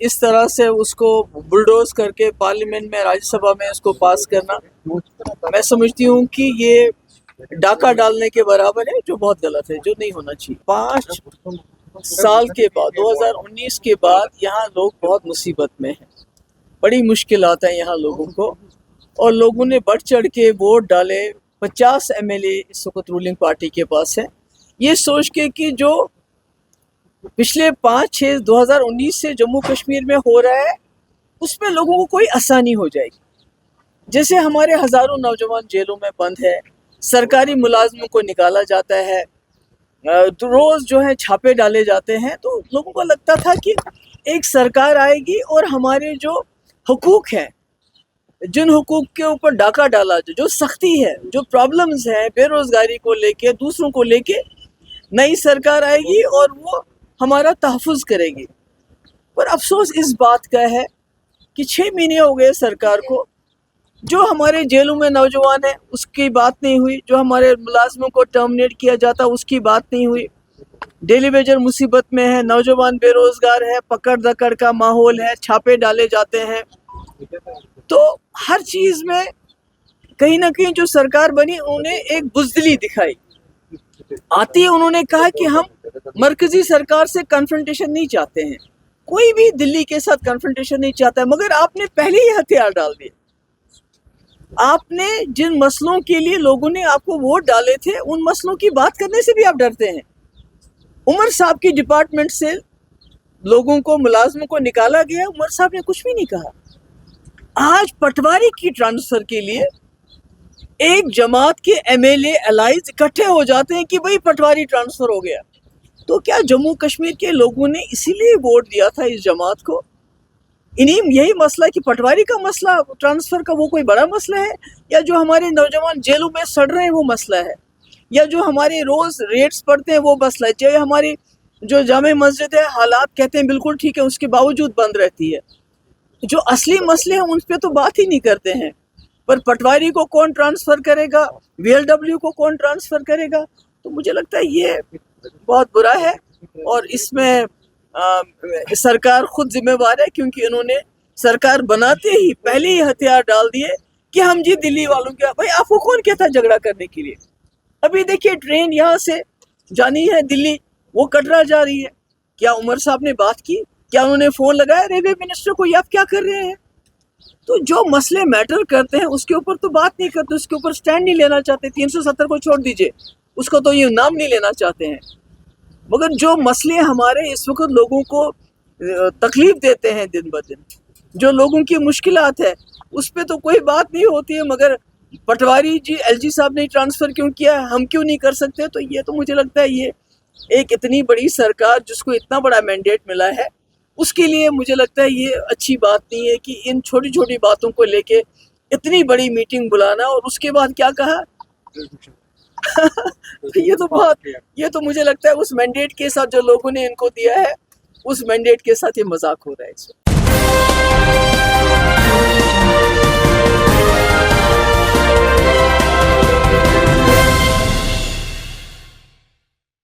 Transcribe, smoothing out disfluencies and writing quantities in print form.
इस तरह से उसको बुलडोज करके पार्लियामेंट में, राज्यसभा में उसको पास करना, मैं समझती हूँ कि ये डाका डालने के बराबर है, जो बहुत गलत है, जो नहीं होना चाहिए। 5 साल के बाद, 2019 के बाद यहाँ लोग बहुत मुसीबत में हैं, बड़ी मुश्किलात हैं यहाँ लोगों को, और लोगों ने बढ़ चढ़ के वोट डाले। 50 MLA इस वक्त रूलिंग पार्टी के पास है, ये सोच के कि जो पिछले 5-6 2019 से जम्मू कश्मीर में हो रहा है उसमें लोगों को कोई आसानी हो जाएगी। जैसे हमारे हज़ारों नौजवान जेलों में बंद है, सरकारी मुलाजमों को निकाला जाता है, रोज़ जो है छापे डाले जाते हैं, तो लोगों को लगता था कि एक सरकार आएगी और हमारे जो हुकूक हैं, जिन हुकूक के ऊपर डाका डाला, जो सख्ती है, जो प्रॉब्लम्स हैं बेरोज़गारी को लेके, दूसरों को लेके, नई सरकार आएगी और वो हमारा तहफ़्फ़ुज़ करेगी। पर अफसोस इस बात का है कि 6 महीने हो गए सरकार को, जो हमारे जेलों में नौजवान हैं उसकी बात नहीं हुई, जो हमारे मुलाजमों को टर्मिनेट किया जाता उसकी बात नहीं हुई। डेली वेजर मुसीबत में है, नौजवान बेरोज़गार है, पकड़ दकड़ का माहौल है, छापे डाले जाते हैं। तो हर चीज़ में कहीं ना कहीं जो सरकार बनी उन्होंने एक बुज़दिली दिखाई। आती है उन्होंने कहा कि हम मरकजी सरकार से कन्फ्रंटेशन नहीं चाहते हैं, कोई भी दिल्ली के साथ कन्फ्रंटेशन नहीं चाहता है, मगर आपने पहले ही हथियार डाल दिए। आपने जिन मसलों के लिए लोगों ने आपको वोट डाले थे उन मसलों की बात करने से भी आप डरते हैं। उमर साहब की डिपार्टमेंट से लोगों को, मुलाजमों को निकाला गया, उमर साहब ने कुछ भी नहीं कहा। आज पटवारी की ट्रांसफर के लिए एक जमात के MLA एलाइज इकट्ठे हो जाते हैं कि भाई पटवारी ट्रांसफर हो गया। तो क्या जम्मू कश्मीर के लोगों ने इसीलिए वोट दिया था इस जमात को? इन्हीं यही मसला कि पटवारी का मसला, ट्रांसफर का, वो कोई बड़ा मसला है, या जो हमारे नौजवान जेलों में सड़ रहे हैं वो मसला है, या जो हमारे रोज़ रेट्स पड़ते हैं वो मसला है, चाहे हमारी जो जामे मस्जिद है हालात कहते हैं बिल्कुल ठीक है उसके बावजूद बंद रहती है। जो असली मसले हैं उन पर तो बात ही नहीं करते हैं। पर पटवारी को कौन ट्रांसफ़र करेगा, VLW को कौन ट्रांसफ़र करेगा? तो मुझे लगता है ये बहुत बुरा है, और इसमें सरकार खुद जिम्मेवार है, क्योंकि इन्होंने सरकार बनाते ही पहले ही हथियार डाल दिए कि हम जी दिल्ली वालों के। भाई आपको कौन कहता है झगड़ा करने के लिए? अभी देखिए ट्रेन यहाँ से जानी है दिल्ली, वो कटरा जा रही है। क्या उमर साहब ने बात की? क्या उन्होंने फ़ोन लगाया रेलवे मिनिस्टर को, ये आप क्या कर रहे हैं? तो जो मसले मैटर करते हैं उसके ऊपर तो बात नहीं करते, उसके ऊपर स्टैंड नहीं लेना चाहते। 370 को छोड़ दीजिए, उसको तो ये नाम नहीं लेना चाहते हैं। मगर जो मसले हमारे इस वक्त लोगों को तकलीफ देते हैं दिन ब दिन, जो लोगों की मुश्किलात है, उस पर तो कोई बात नहीं होती है। मगर पटवारी जी, LG साहब ने ट्रांसफ़र क्यों किया, हम क्यों नहीं कर सकते? तो ये तो मुझे लगता है ये एक इतनी बड़ी सरकार जिसको इतना बड़ा मैंडेट मिला है, उसके लिए मुझे लगता है ये अच्छी बात नहीं है कि इन छोटी छोटी बातों को लेके इतनी बड़ी मीटिंग बुलाना, और उसके बाद क्या कहा। ये तो मुझे लगता है उस मैंडेट के साथ जो लोगों ने इनको दिया है, उस मैंडेट के साथ ये मजाक हो रहा है।